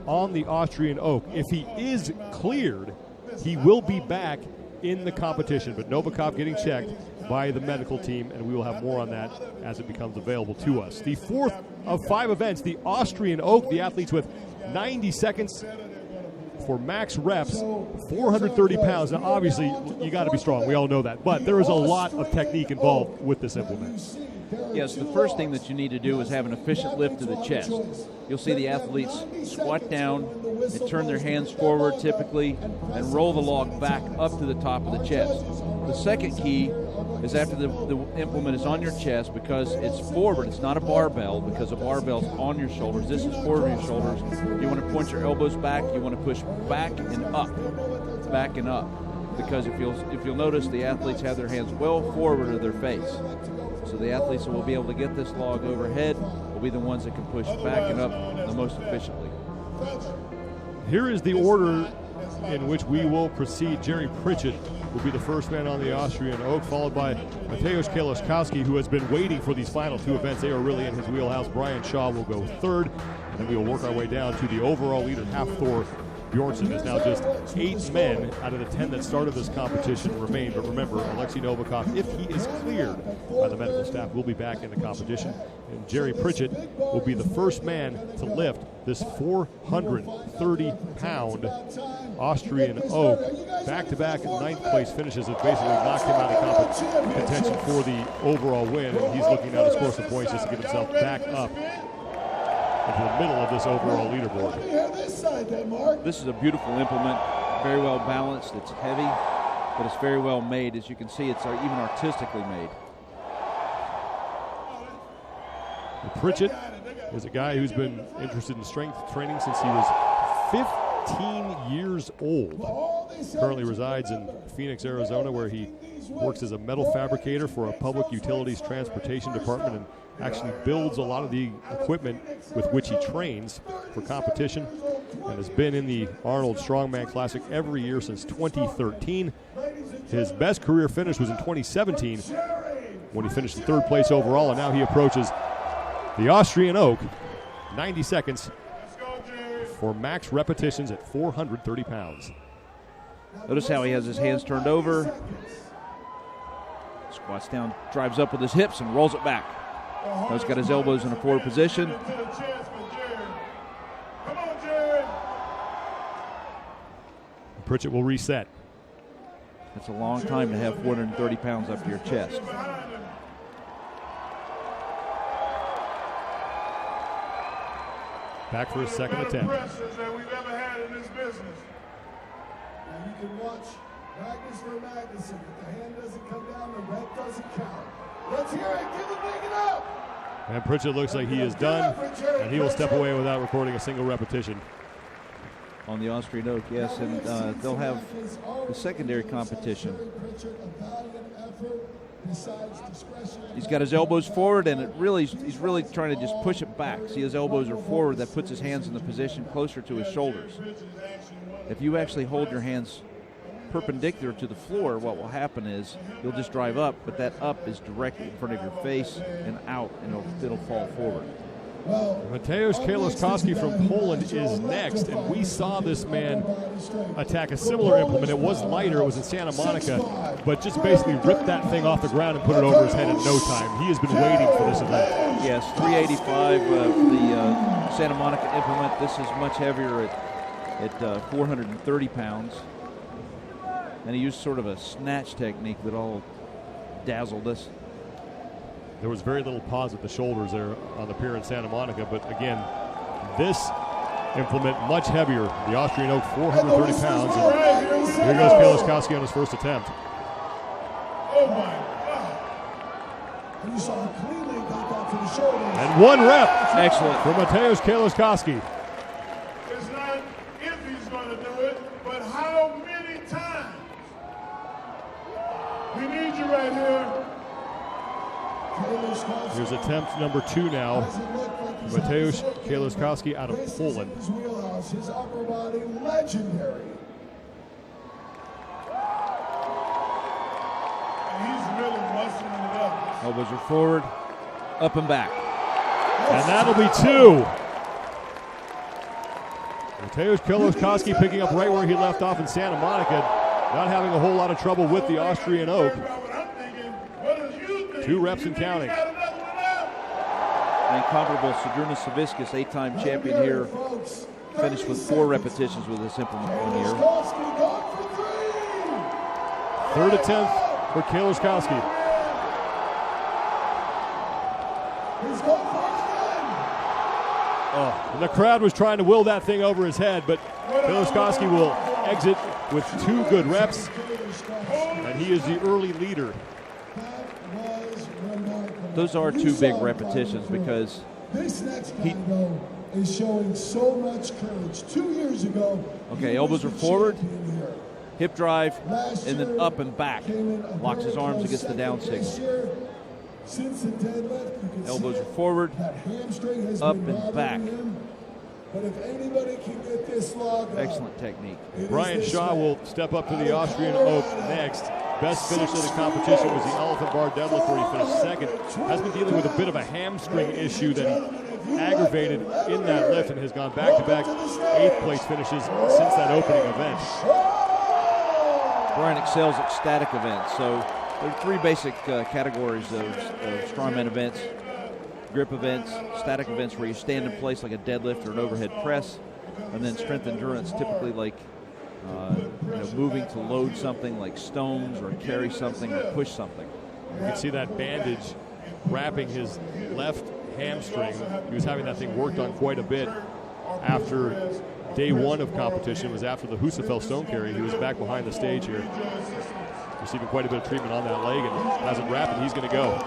on the Austrian oak. If he is cleared, he will be back in the competition. But Novikov getting checked by the medical team, and we will have more on that as it becomes available to us. The fourth of 5 events, the Austrian oak, the athletes with 90 seconds for max reps, 430 pounds. Now, obviously, you got to be strong. We all know that. But there is a lot of technique involved with this implement. Yes, the first thing that you need to do is have an efficient lift to the chest. You'll see the athletes squat down and turn their hands forward typically and roll the log back up to the top of the chest. The second key is after the implement is on your chest, because it's forward, it's not a barbell, because a barbell's on your shoulders. This is forward of your shoulders. You want to point your elbows back. You want to push back and up, because if you'll notice, the athletes have their hands well forward of their face. So the athletes that will be able to get this log overhead will be the ones that can push back and up the most efficiently. Here is the order in which we will proceed. Gerry Pritchett will be the first man on the Austrian oak, followed by Kale Ostrosky, who has been waiting for these final 2 events. They are really in his wheelhouse. Brian Shaw will go third, and then we will work our way down to the overall leader, Hafthor Bjornsson. Is now just 8 men out of the 10 that started this competition remain. But remember, Alexei Novikov, if he is cleared by the medical staff, will be back in the competition. And Gerry Pritchett will be the first man to lift this 430-pound Austrian oak. Back-to-back 9th place finishes have basically knocked him out of contention for the overall win. And he's looking now to score some points just to get himself back up into the middle of this overall leaderboard. This is a beautiful implement, very well balanced. It's heavy, but it's very well made. As you can see, it's even artistically made. Pritchett is a guy who's been interested in strength training since he was 15 years old. Currently resides in Phoenix, Arizona, where he works as a metal fabricator for a public utilities transportation department and actually builds a lot of the equipment with which he trains for competition, and has been in the Arnold Strongman Classic every year since 2013. His best career finish was in 2017 when he finished in 3rd place overall, and now he approaches the Austrian oak, 90 seconds for max repetitions at 430 pounds. Notice how he has his hands turned over, squats down, drives up with his hips, and rolls it back. Now he's got his elbows in a forward position. Pritchett will reset. That's a long time to have 430 pounds up to your chest. Back for his second attempt. That we've ever had in this business. Now you can watch Magnus for Magnuson. If the hand doesn't come down, the rep doesn't count. Let's hear it. Give the big it up. And Pritchett looks like he is done, and he will step away without recording a single repetition. On the Austrian oak, yes, and they'll have the secondary competition. He's got his elbows forward, and he's really trying to just push it back. See, his elbows are forward. That puts his hands in the position closer to his shoulders. If you actually hold your hands perpendicular to the floor, what will happen is you'll just drive up, but that up is directly in front of your face and out, and it'll fall forward. Kale Ostrosky from Poland is next, and we saw this man attack a similar implement. It was lighter, it was in Santa Monica, but just basically ripped that thing off the ground and put it over his head in no time. He has been waiting for this event. Yes, 385 for the Santa Monica implement. This is much heavier at 430 pounds. And he used sort of a snatch technique that all dazzled us. There was very little pause at the shoulders there on the pier in Santa Monica, but again, this implement much heavier. The Austrian oak, 430 pounds. And here goes Kale Ostrosky on his first attempt. Oh my God! You saw him cleanly got that to the shoulders. And 1 rep. Excellent. For Kale Ostrosky. It's not if he's going to do it, but how many times? We need you right here. Here's attempt number 2 now. Kale Ostrosky out of Poland. His upper body legendary. He's really muscling it up. Elbows are forward, up and back. And that'll be 2. Kale Ostrosky picking up right where he left off in Santa Monica, not having a whole lot of trouble with the Austrian oak. 2 reps and counting. And incomparable Zydrunas Savickas, 8-time champion here, finished with 4 repetitions with this implement one year. 3rd attempt for Kale Ostrosky. Oh, and the crowd was trying to will that thing over his head, but Kale Ostrosky will exit with 2 good reps, and he is the early leader. Those are 2 big repetitions because this next guy, though, is showing so much courage. 2 years ago, okay, elbows are forward, hip drive, and then up and back. Locks his arms against the down signal. Since the deadlift, you can elbows see are forward, that hamstring has up been and back. him. But if anybody can get this log up, Excellent technique. Brian Shaw will step up to the Austrian oak next. Best finish of the competition was the elephant bar deadlift where he finished 2nd. Has been dealing with a bit of a hamstring issue that he aggravated in that lift and has gone back-to-back 8th place finishes since that opening event. Brian excels at static events. So there are 3 basic categories of strongman events: grip events, static events where you stand in place like a deadlift or an overhead press, and then strength endurance, typically like moving to load something like stones or carry something or push something. You can see that bandage wrapping his left hamstring. He was having that thing worked on quite a bit after day 1 of competition. It was after the Husafell stone carry. He was back behind the stage here, receiving quite a bit of treatment on that leg, and has it wrapped, and he's going to go.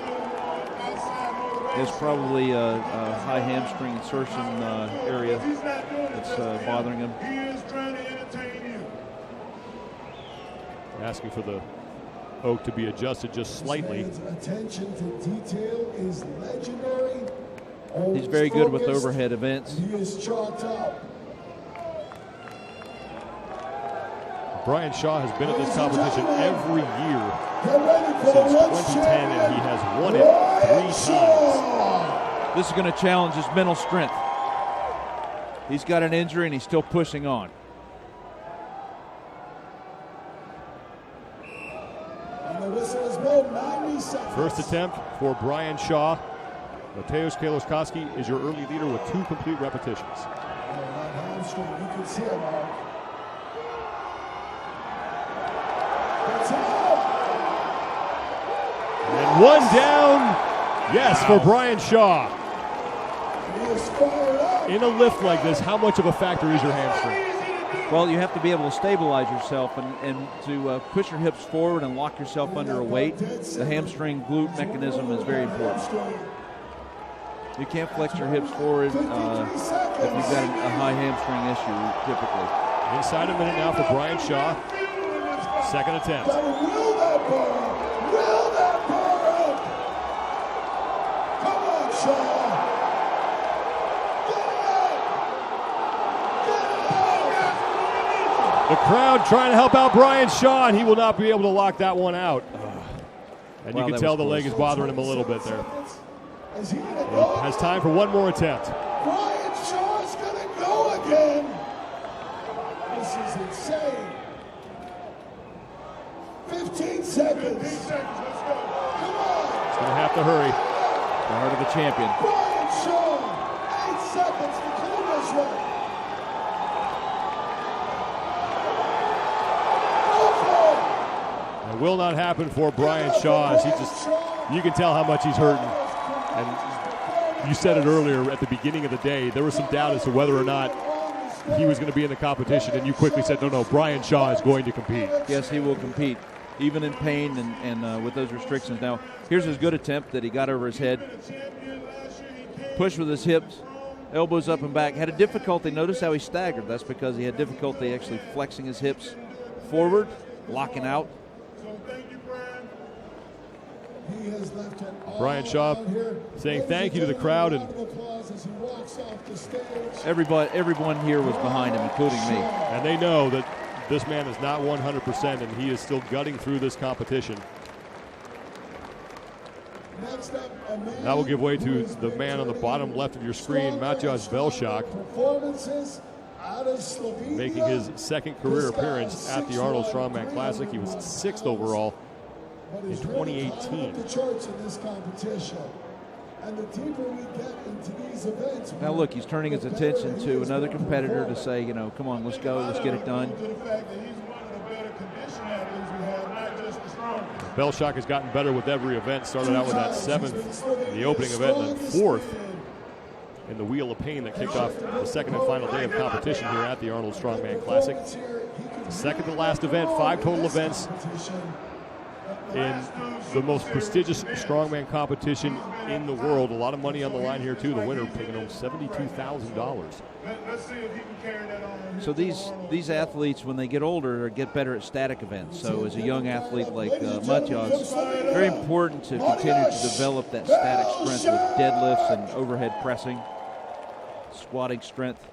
There's probably a high hamstring insertion area that's bothering him. Asking for the oak to be adjusted just slightly. Attention to detail is legendary. He's very good with overhead events. He is chalked up. Brian Shaw has been at this competition every year Get ready for since the 2010, and he has won it 3 times. This is going to challenge his mental strength. He's got an injury and he's still pushing on. And the whistle is blown, 90 seconds. First attempt for Brian Shaw. Mateusz Kale Ostrosky is your early leader with 2 complete repetitions. That hamstring, you can see it, Mark. It's out. And 1 down, yes, for Brian Shaw. He is fired up. In a lift like this, how much of a factor is your hamstring? Well, you have to be able to stabilize yourself and to push your hips forward and lock yourself under a weight. The hamstring glute mechanism is very important. You can't flex your hips forward if you've got a high hamstring issue, typically. Inside a minute now for Brian Shaw. 2nd attempt. Gotta will that bar up. Will that bar up. Come on, Shaw. The crowd trying to help out Brian Shaw, and he will not be able to lock that one out. And Wow, you can tell the leg is bothering him a little bit there. Is he gonna He go? has time for 1 more attempt. Brian Shaw's gonna go again. This is insane. 15 seconds. Come on. He's going to have to hurry. The heart of the champion. Brian Shaw, 8 seconds to clear this one. Go for it. It will not happen for Brian Shaw, as you can tell how much he's hurting. And you said it earlier at the beginning of the day, there was some doubt as to whether or not he was going to be in the competition, and you quickly said, no, Brian Shaw is going to compete. Yes, he will compete, even in pain and with those restrictions. Now, here's his good attempt that he got over his head. Push with his hips, elbows up and back. Had a difficulty. Notice how he staggered. That's because he had difficulty actually flexing his hips forward, locking out. Brian Shaw saying thank you to the crowd, and everyone here was behind him, including me. And they know that this man is not 100%, and he is still gutting through this competition. That will give way to the man on the bottom left of your screen, Mateusz Velshak. Performances making his second career appearance at the Arnold Strongman Classic. He was 6th overall in 2018. And the deeper we get into these events. Now look, he's turning his attention to another competitor to say, you know, come on, let's go, let's get it done. Belshock has gotten better with every event. Started out with that 7th in the opening event, and then 4th in the Wheel of Pain that kicked off the second and final day of competition here at the Arnold Strongman Classic. The second to last event, 5 total events in the most prestigious strongman competition in the world. A lot of money on the line here too. The winner taking home $72,000. So these athletes, when they get older, get better at static events. So as a young athlete like Matyas, it's very important to continue to develop that static strength with deadlifts and overhead pressing, squatting strength.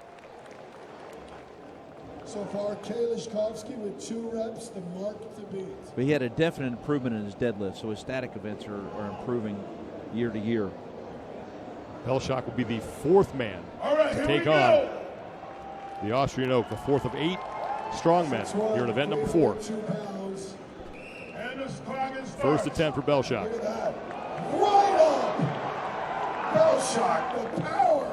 So far, Kale Ostrosky with 2 reps, the mark to beat. But he had a definite improvement in his deadlift, so his static events are improving year to year. Belshock will be the 4th man to take on the Austrian Oak, the 4th of 8 strongmen here in event number 4. First attempt for Belshock. Right up! Belshock, the power!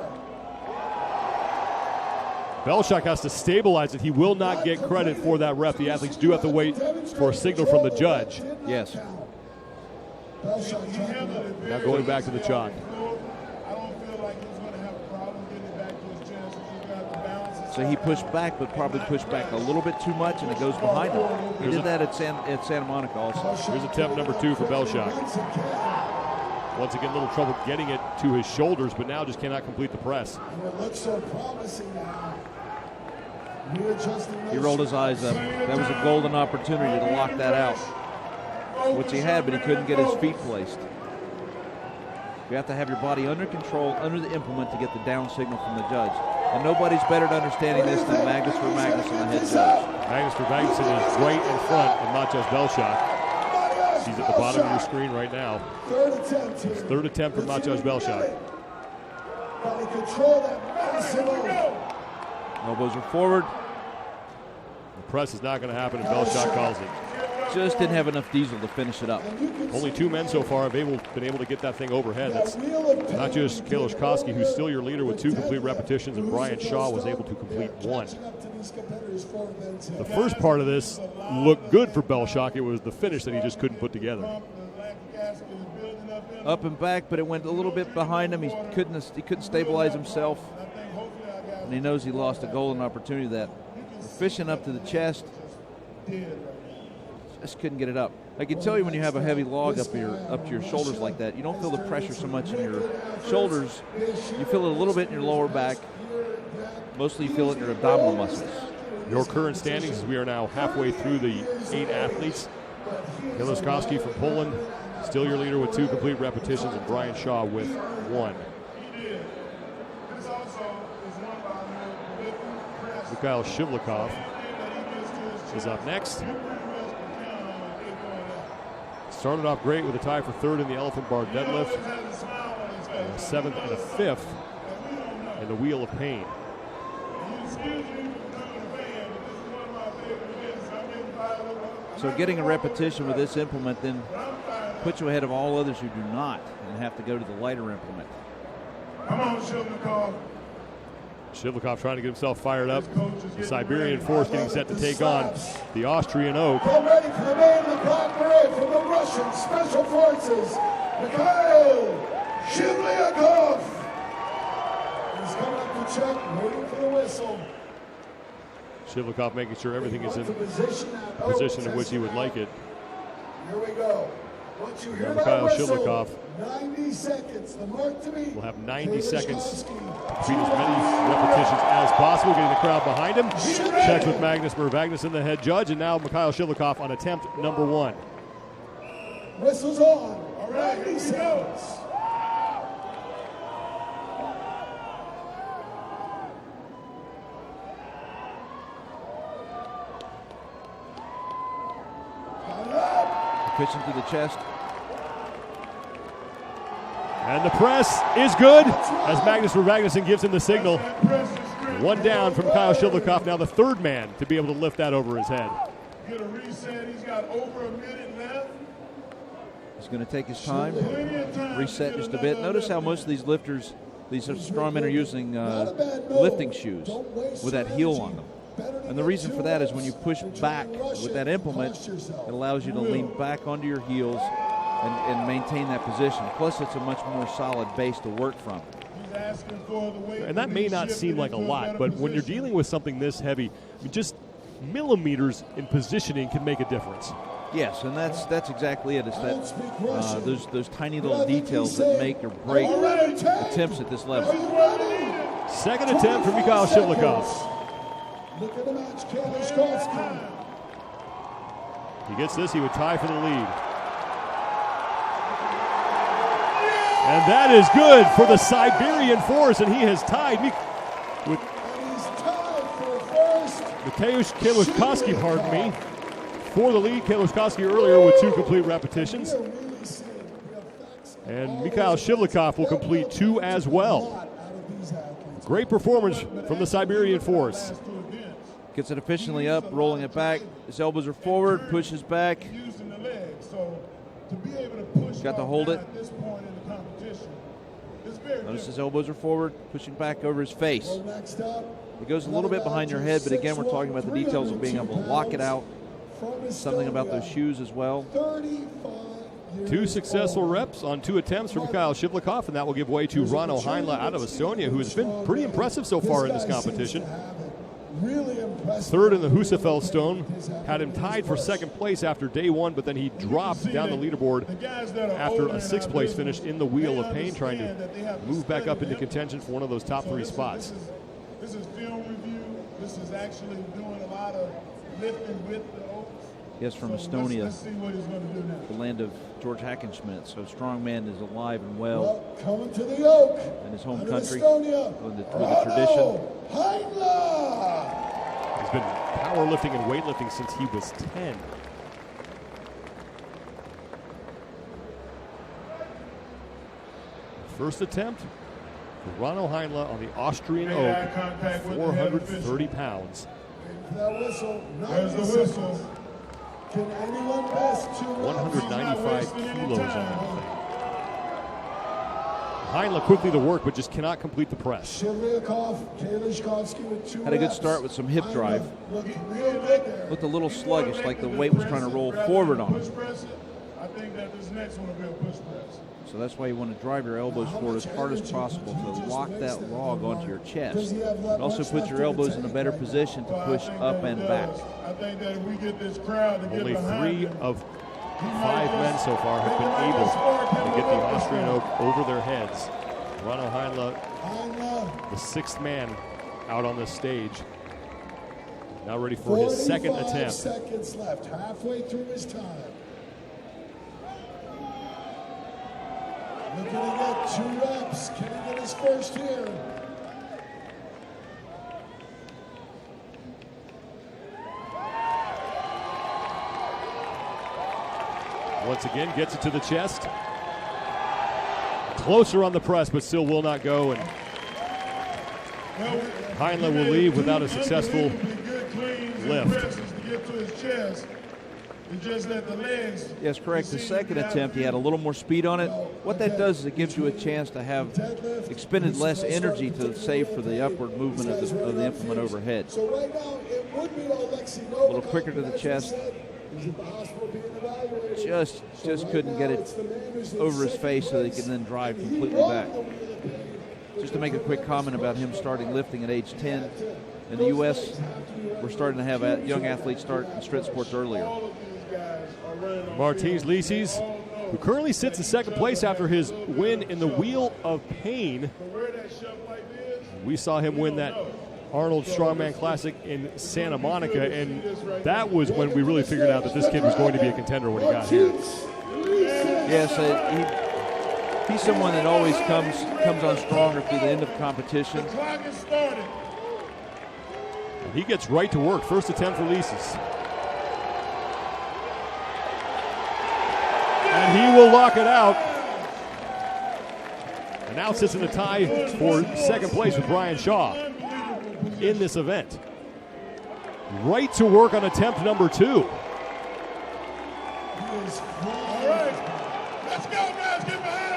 Belshock has to stabilize it. He will not get credit for that rep. The athletes do have to wait for a signal from the judge. Yes. Now going back to the chalk. So he pushed back, but probably pushed back a little bit too much, and it goes behind him. He did that at Santa Monica also. Here's attempt number 2 for Belshock. Once again, a little trouble getting it to his shoulders, but now just cannot complete the press. It looks so promising now. He rolled his eyes up. That was a golden opportunity to lock that out, which he had, but he couldn't get his feet placed. You have to have your body under control, under the implement, to get the down signal from the judge. And nobody's better at understanding this than Magnus for Magnuson, the head judge. Magnus for Magnuson is right in front of Matyas Belshock. He's at the bottom of your screen right now. Third attempt for Matyas Belshock. Elbows are forward. The press is not going to happen, and Belshock calls it. Just didn't have enough diesel to finish it up. Only 2 men so far have been able to get that thing overhead. That's not just Kale Ostrosky, who's still your leader with 2 complete repetitions, and Brian Shaw was able to complete 1. The first part of this looked good for Belshock. It was the finish that he just couldn't put together. Up and back, but it went a little bit behind him. He couldn't stabilize himself, and he knows he lost a golden opportunity. That efficient up to the chest. Just couldn't get it up. I can tell you when you have a heavy log up to your shoulders like that, you don't feel the pressure so much in your shoulders. You feel it a little bit in your lower back. Mostly you feel it in your abdominal muscles. Your current standings, as we are now halfway through the 8 athletes. Kale Ostrosky from Poland, still your leader with 2 complete repetitions, and Brian Shaw with 1. Mikhail Shivlikov is up next. Started off great with a tie for 3rd in the elephant bar deadlift, a 7th and a 5th in the Wheel of Pain. So getting a repetition with this implement then puts you ahead of all others who do not and have to go to the lighter implement. Come on, Shivlikov. Shivlikov trying to get himself fired up. The Siberian force getting set to take on the Austrian Oak. Get ready for the man in the black beret from the Russian Special Forces, Mikhail Shivlikov. He's coming up to check, waiting for the whistle. Shivlikov making sure everything is in the position in which he would like it. Here we go. Once you hear Mikhail that whistle, Shivlikov 90 seconds, the mark to beat. will have 90 seconds to beat as many repetitions as possible, getting the crowd behind him. Checks with Magnus Magnuson, the head judge, and now Mikhail Shivlikov on attempt number 1. Whistle's on. 90 seconds. Pitching to the chest. And the press is good as Magnus Magnuson gives him the signal. One down from Kyle Shivlikov, now the third man to be able to lift that over his head. Get a reset. He's got over a minute left. He's going to take his time, reset just a bit. Notice how most of these lifters, these strongmen, are using lifting shoes with that heel on them. And the reason for that is when you push back with that implement, it allows you to lean back onto your heels and maintain that position. Plus, it's a much more solid base to work from. And that may not seem like a lot, but when you're dealing with something this heavy, just millimeters in positioning can make a difference. Yes, and that's exactly it. It's that those tiny little details that make or break attempts at this level. Second attempt for Mikhail Shivlikov. Look at the match, Kale Ostrosky. He gets this, he would tie for the lead. And that is good for the Siberian Force, and he has tied with Kale Ostrosky, pardon me, for the lead. Kale Ostrosky earlier with 2 complete repetitions. And Mikhail Shivlikov will complete 2 as well. Great performance from the Siberian Force. Gets it efficiently up, rolling it back. His elbows are forward, pushes back. Got to hold it. Notice his elbows are forward, pushing back over his face. It goes a little bit behind your head, but again, we're talking about the details of being able to lock it out. Something about those shoes as well. 2 successful reps on 2 attempts from Mikhail Shivlikov, and that will give way to Ronald Heinlein out of Estonia, who has been pretty impressive so far in this competition. Third in the Husafell Stone, had him tied for 2nd place after day 1, but then he dropped down the leaderboard after a 6th place finish in the Wheel of Pain, trying to move back up into contention for one of those top 3 spots. This is film review. This is actually doing a lot of lifting with the oaks. Yes, from Estonia, let's see what he's going to do now. the land of George Hackenschmidt. So Strongman is alive and well. Coming to the oak. In his home country, Estonia, with the tradition. Heinlein. He's been powerlifting and weightlifting since he was 10. First attempt for Ronald Heinlein on the Austrian oak, 430 pounds. That whistle. There's the whistle. Can anyone miss 195 kilos on that thing. Heinlein quickly to work, but just cannot complete the press. Had a good start with some hip drive. Looked a little sluggish, like the weight was trying to roll forward on him. I think that this next one will be a push press. So that's why you want to drive your elbows forward as hard as possible to lock that log onto your chest. It also puts your elbows in a better position to push up and back. I think that if we get this crowd to get Only behind 3 him, of 5 men so far have been able to get the Austrian oak over their heads. Ronald Heinlein, the 6th man out on this stage, now ready for his 2nd attempt. seconds left, halfway through his time. Looking to get 2 reps. Can he get his first here? Once again, gets it to the chest. Closer on the press, but still will not go. And Heinlein will leave without a successful lift. Yes, correct. The 2nd attempt, he had a little more speed on it. What that does is it gives you a chance to have expended less energy to save for the upward movement of the implement overhead. A little quicker to the chest. Just couldn't get it over his face so that he can then drive completely back. Just to make a quick comment about him starting lifting at age 10. In the U.S., we're starting to have young athletes start in strength sports earlier. Martins Lisis, who currently sits in 2nd place after his win in the Wheel of Pain. We saw him win that Arnold Strongman Classic in Santa Monica, and that was when we really figured out that this kid was going to be a contender when he got here. Yes, he's someone that always comes on stronger through the end of competition. And he gets right to work. First attempt for Lisis. And he will lock it out. And now sits in the tie for 2nd place with Brian Shaw. in this event. Right to work on attempt number 2. All right. Let's go, guys. Get behind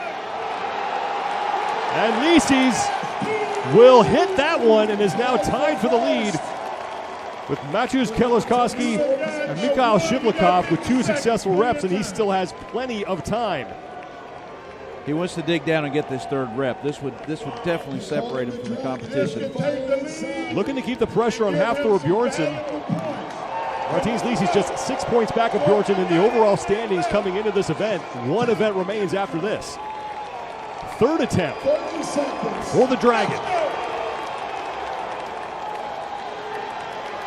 And Lisis will hit that one and is now tied for the lead with Mateusz Kale Ostrosky and Mikhail Shivlikov with 2 successful reps, and he still has plenty of time. He wants to dig down and get this 3rd rep. This would definitely separate him from the competition. Looking to keep the pressure on Hafthor Bjornsson. Martins Lisis just 6 points back of Bjornsson in the overall standings coming into this event. 1 event remains after this. 3rd attempt for the Dragon.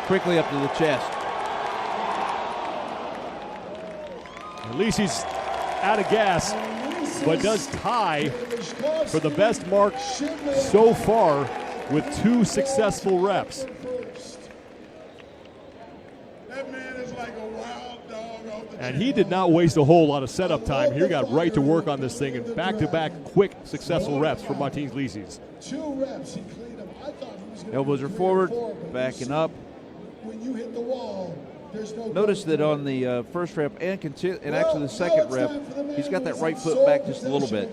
Quickly up to the chest. Lisis out of gas, but does tie for the best mark so far with 2 successful reps. That man is like a wild dog off the And he did not waste a whole lot of setup time. He got right to work on this thing, and back-to-back quick successful reps for Martins Lisis. 2 reps, he cleaned them. I thought he was going Elbows are forward, backing up. When you hit the wall, there's no Notice that on the first rep and actually the second rep, he's got that right foot back just a little bit.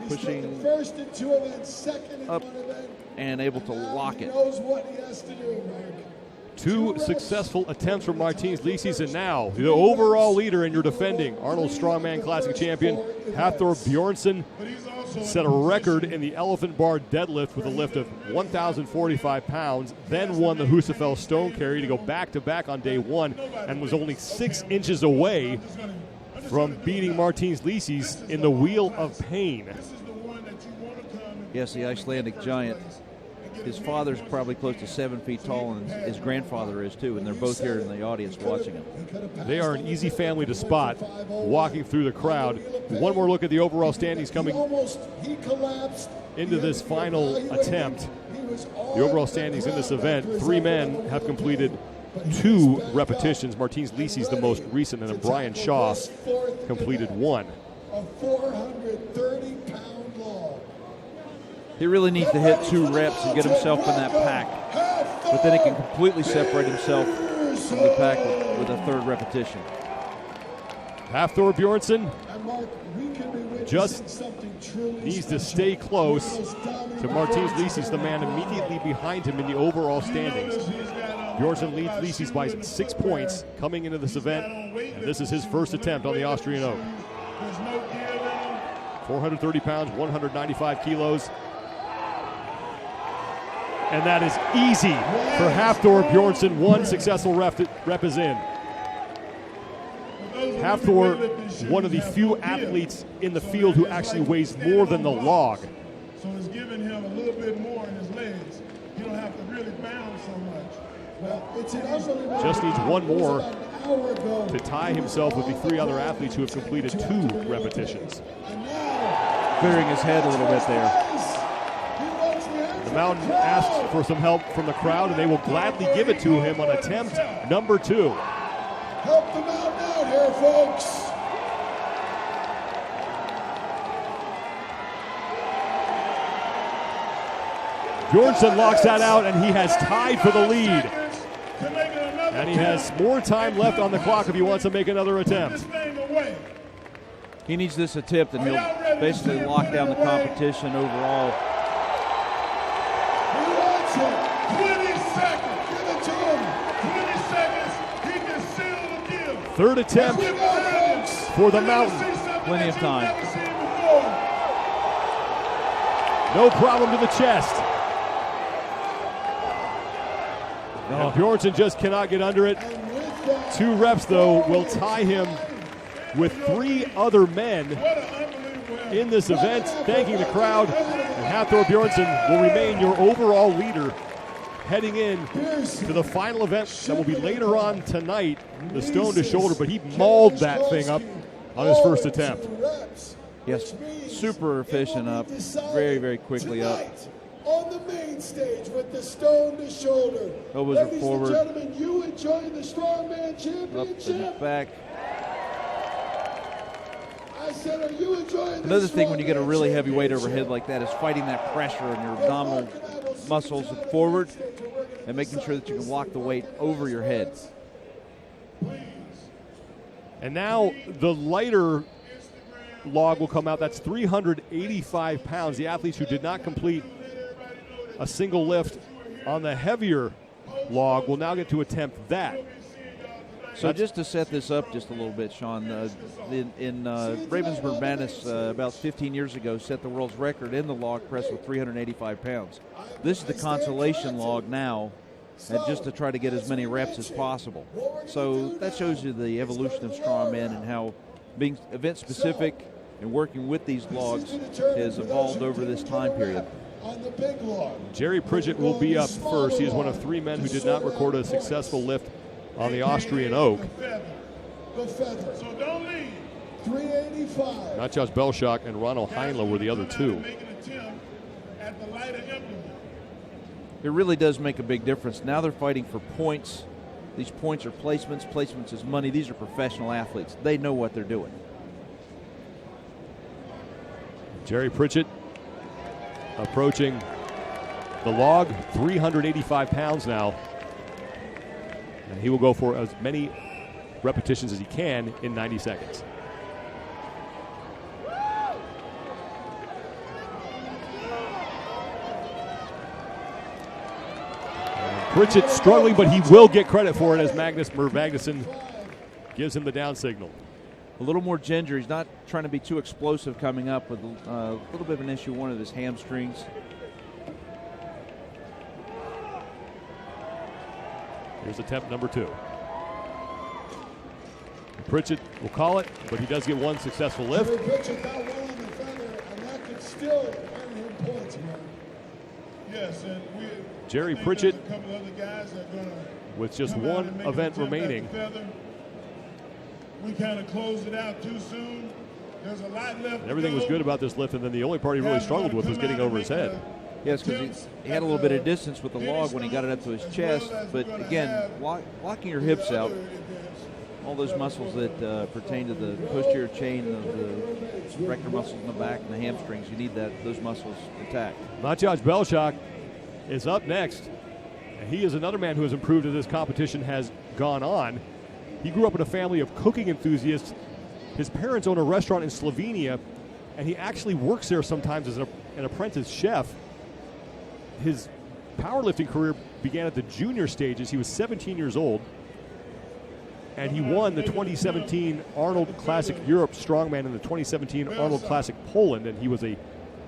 Pushing first in 2 events, second in up 1 event. and able to lock He it. knows what he has to do, Mark. 2 successful attempts from Martins Lisis, and now the overall leader in your defending Arnold Strongman Classic champion, Hafthor Bjornsson, set a record in the elephant bar deadlift with a lift of 1,045 pounds, then won the Husafell stone carry to go back-to-back on day 1, and was only 6 inches away from beating Martins Lisis in the Wheel of Pain. Yes, the Icelandic giant. His father's probably close to 7 feet tall, and his grandfather is too, and they're both here in the audience watching him. They are an easy family to spot walking through the crowd. One more look at the overall standings coming into this final attempt. The overall standings in this event, 3 men have completed 2 repetitions. Martins Lisis the most recent, and then Brian Shaw completed 1. A 430-pound log. He really needs to hit 2 reps and get himself in that pack, but then he can completely separate himself from the pack with a 3rd repetition. Hafthor Bjornsson just needs to stay close to Martins Lisis, the man immediately behind him in the overall standings. Bjornsson leads Lisis by 6 points coming into this event, and this is his first attempt on the Austrian Oak. 430 pounds, 195 kilos. And that is easy for Hafthor Bjornsson. 1 successful rep is in. Hafthor, one of the few athletes in the field who actually weighs more than the log. So it's giving him a little bit more in his legs. You don't have to really bounce so much. Well, it's just needs 1 more to tie himself with the 3 other athletes who have completed 2 repetitions. Clearing his head a little bit there. The Mountain asks for some help from the crowd, and they will gladly give it to him on attempt number 2. Help the Mountain out here, folks. Bjornsson locks that out, and he has tied for the lead. And he has more time left on the clock if he wants to make another attempt. He needs this attempt, and he'll basically lock down the competition overall. 20 seconds. Give it to him. 20 seconds. He can seal the deal. 3rd attempt for the Mountain. Plenty of time. No problem to the chest. And Bjornsson just cannot get under it. 2 reps, though, will tie him with 3 other men in this event. Thanking the crowd. And Hafthor Bjornsson will remain your overall leader heading in to the final event that will be later on tonight, the stone to shoulder, but he mauled that thing up on his first attempt. Yes, super efficient up, very, very quickly up. On the main stage with the stone to shoulder. Elbows are forward. Ladies and gentlemen, you enjoying the Strongman Up Championship. and back. I said, are you enjoying Another the thing when you get a really Strongman heavy weight overhead Championship? like that is fighting that pressure on your abdominal muscles forward and making sure that you can walk the weight over your head. And now the lighter log will come out. That's 385 pounds. The athletes who did not complete a single lift on the heavier log will now get to attempt that. So just to set this up just a little bit, Sean, in Ravensburg Madness about 15 years ago set the world's record in the log press with 385 pounds. This is the consolation log now, just to try to get as many reps as possible. So that shows you the evolution of strongman and how being event-specific and working with these logs has evolved over this time period. Gerry Pritchett will be up first. He is one of 3 men who did not record a successful lift on the Austrian oak. So don't leave. 385. Matjaž Belšak and Ronald Heinlein were the other 2. It really does make a big difference. Now they're fighting for points. These points are placements. Placements is money. These are professional athletes. They know what they're doing. Gerry Pritchett approaching the log, 385 pounds now. And he will go for as many repetitions as he can in 90 seconds. Pritchett struggling, but he will get credit for it as Magnus Magnuson gives him the down signal. A little more ginger. He's not trying to be too explosive coming up with a little bit of an issue, one of his hamstrings. Here's attempt number 2. Pritchett will call it, but he does get one successful lift. Pritchett got well on the feather, and that could still earn him points, man. Yes, and Gerry Pritchett with just one event remaining. We kind of closed it out too soon. There's a lot left. Everything was good about this lift, and then the only part he really struggled with was getting over his head. Yes, because he had a little bit of distance with the log when he got it up to his chest. But again, locking your hips out, all those muscles that pertain to the posterior chain of the erector muscles in the back and the hamstrings, you need those muscles intact. Matjaž Belšak is up next. And he is another man who has improved as this competition has gone on. He grew up in a family of cooking enthusiasts. His parents own a restaurant in Slovenia, and he actually works there sometimes as an apprentice chef. His powerlifting career began at the junior stages. He was 17 years old, and he won the 2017 Arnold Classic Europe Strongman and the 2017 Arnold Classic Poland, and he was a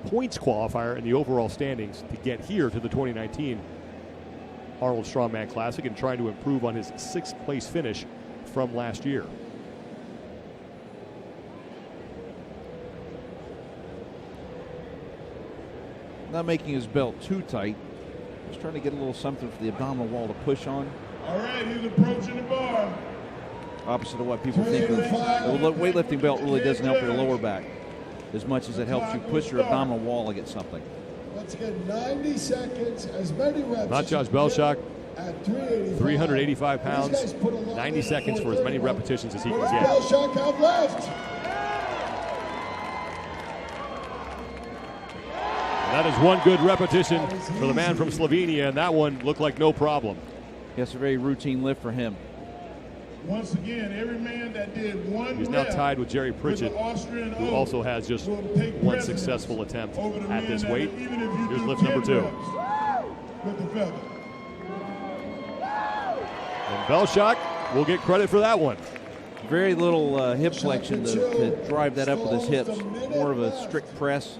points qualifier in the overall standings to get here to the 2019 Arnold Strongman Classic and trying to improve on his 6th place finish from last year. Not making his belt too tight. Just trying to get a little something for the abdominal wall to push on. All right, he's approaching the bar. Opposite of what people think of. The weightlifting belt really doesn't help your lower back as much as it helps you push your abdominal wall against something. Let's get 90 seconds, as many reps. Matjaž Belšak, at 385 pounds, 90 seconds for as many repetitions as he can get. Belšak have left? That is one good repetition for the man from Slovenia, and that one looked like no problem. Yes, a very routine lift for him. Once again, every man that did one He's now tied with Gerry Pritchett, who also has just one successful attempt at this weight. Here's lift number 2. And Belšak will get credit for that one. Very little hip flexion to drive that up with his hips. More of a strict press.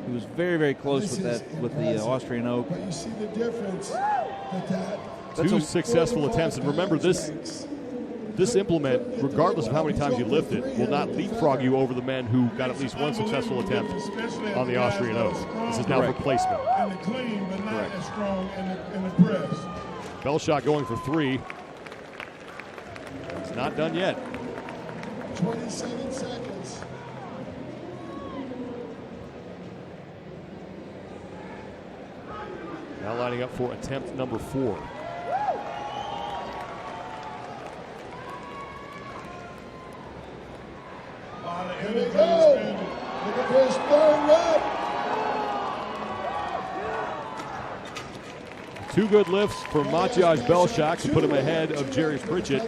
He was very, very close with the Austrian oak. But you see the difference with that. 2 successful attempts, and remember this implement, regardless of how many times you lift it, will not leapfrog you over the men who got at least one successful attempt on the Austrian oak. This is now for placement. And the clean, but not as strong in the press. Belšak going for 3. It's not done yet. 27 seconds. Now lining up for attempt number 4. Here we go. Look at this third rep. 2 good lifts for Maciej Belshak to put him ahead of Gerry Pritchett.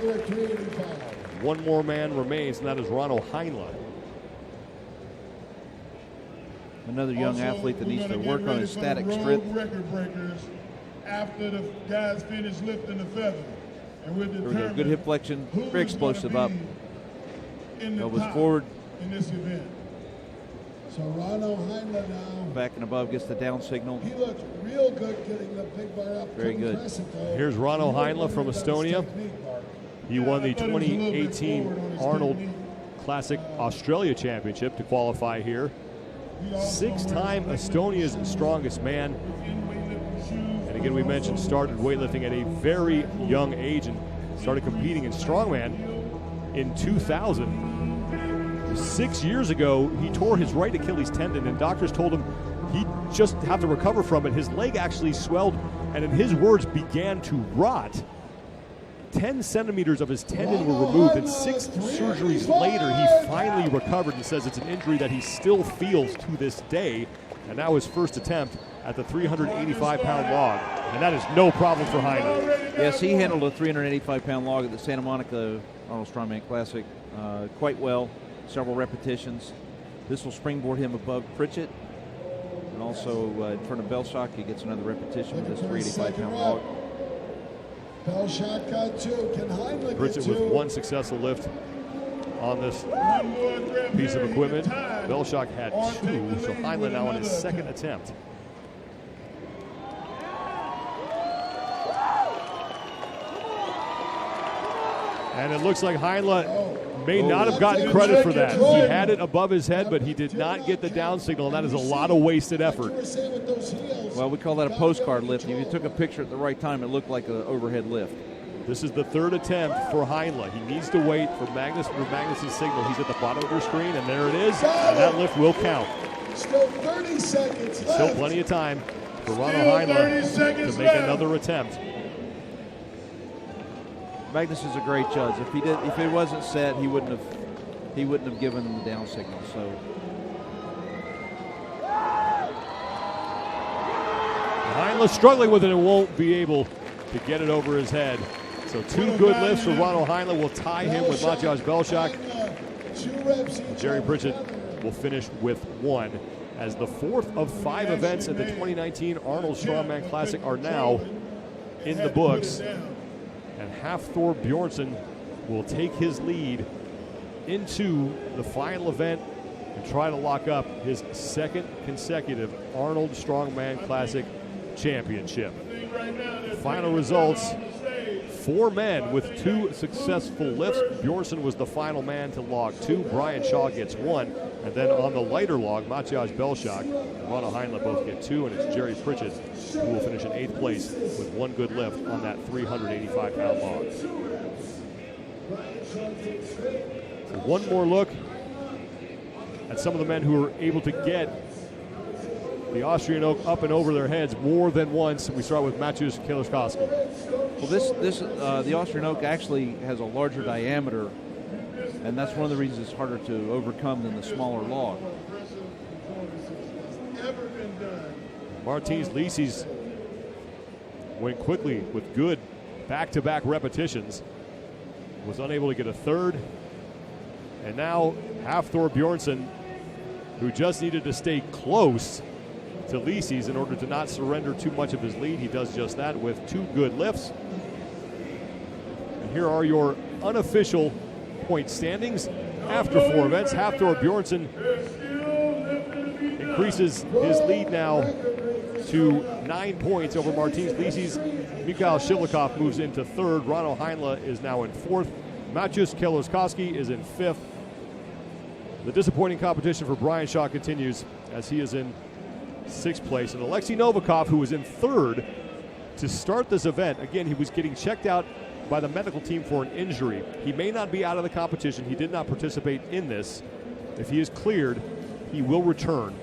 One more man remains, and that is Ronald Heinlein. Another young athlete that needs to work on his static strength. Record breakers after the guys finish lifting the feather. And we're determined good hip flexion, very explosive up. Goes top forward. In this event. So Ronald Heinlein now. Back and above, gets the down signal. He looks real good getting the big bar up. Very good. Here's Ronald Heinlein from Estonia. He won the 2018 Arnold Classic Australia Championship to qualify here. 6-time Estonia's strongest man. And again, we mentioned started weightlifting at a very young age and started competing in strongman in 2000. 6 years ago, he tore his right Achilles tendon, and doctors told him he'd just have to recover from it. His leg actually swelled, and in his words, began to rot. 10 centimeters of his tendon were removed, and 6 surgeries later, he finally recovered and says it's an injury that he still feels to this day. And now his first attempt at the 385-pound log, and that is no problem for Heinlein. Yes, he handled a 385-pound log at the Santa Monica Arnold Strongman Classic quite well. Several repetitions. This will springboard him above Pritchett, and also in front of Belshak. He gets another repetition with this 385-pound log. Belshak got 2. Can Heinlein Pritchett with 1 successful lift on this piece of equipment. Belshak had 2, so Heinlein now on his 2nd attempt. And it looks like Heinlein may not have gotten credit for that. He had it above his head, but he did not get the down signal, and that is a lot of wasted effort. Well, we call that a postcard lift. If you took a picture at the right time, it looked like an overhead lift. This is the 3rd attempt for Heinlein. He needs to wait for Magnus's signal. He's at the bottom of your screen, and there it is, and that lift will count. Still 30 seconds left. Still plenty of time for Ronald Heinlein to make another attempt. Magnus is a great judge. If it wasn't set, he wouldn't have given him the down signal. So Heinlein struggling with it and won't be able to get it over his head. So 2 good lifts for Ronald Heinlein will tie him with Maciej Belshak. Gerry Pritchett will finish with 1 as the 4th of 5 events at the 2019 Arnold Strongman Classic are now in the books. And Hafthor Bjornsson will take his lead into the final event and try to lock up his 2nd consecutive Arnold Strongman Classic championship. Final results, 4 men with 2 successful lifts. Bjornsson was the final man to log 2. Brian Shaw gets 1. And then on the lighter log, Maciej Belshak and Ronald Heinlein both get 2. And it's Gerry Pritchett who will finish in 8th place with 1 good lift on that 385-pound log. So one more look at some of the men who were able to get the Austrian oak up and over their heads more than once. We start with Maciej Kale Ostrosky. Well, the Austrian oak actually has a larger diameter, and that's one of the reasons it's harder to overcome than the smaller log. Martins Lisis went quickly with good back-to-back repetitions. Was unable to get a 3rd. And now Hafthor Bjornsson, who just needed to stay close to Lisis in order to not surrender too much of his lead. He does just that with 2 good lifts. And here are your unofficial point standings after 4 events. Hafthor Bjornsson increases his lead now to 9 points over Martins Lisis. Mikhail Shivlikov moves into 3rd. Ronald Heinlein is now in 4th. Maciej Kale Ostrosky is in 5th. The disappointing competition for Brian Shaw continues as he is in 6th place. And Alexei Novikov, who was in 3rd to start this event, again, he was getting checked out by the medical team for an injury. He may not be out of the competition. He did not participate in this. If he is cleared, he will return.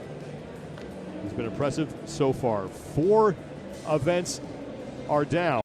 He's been impressive so far. 4 events are down.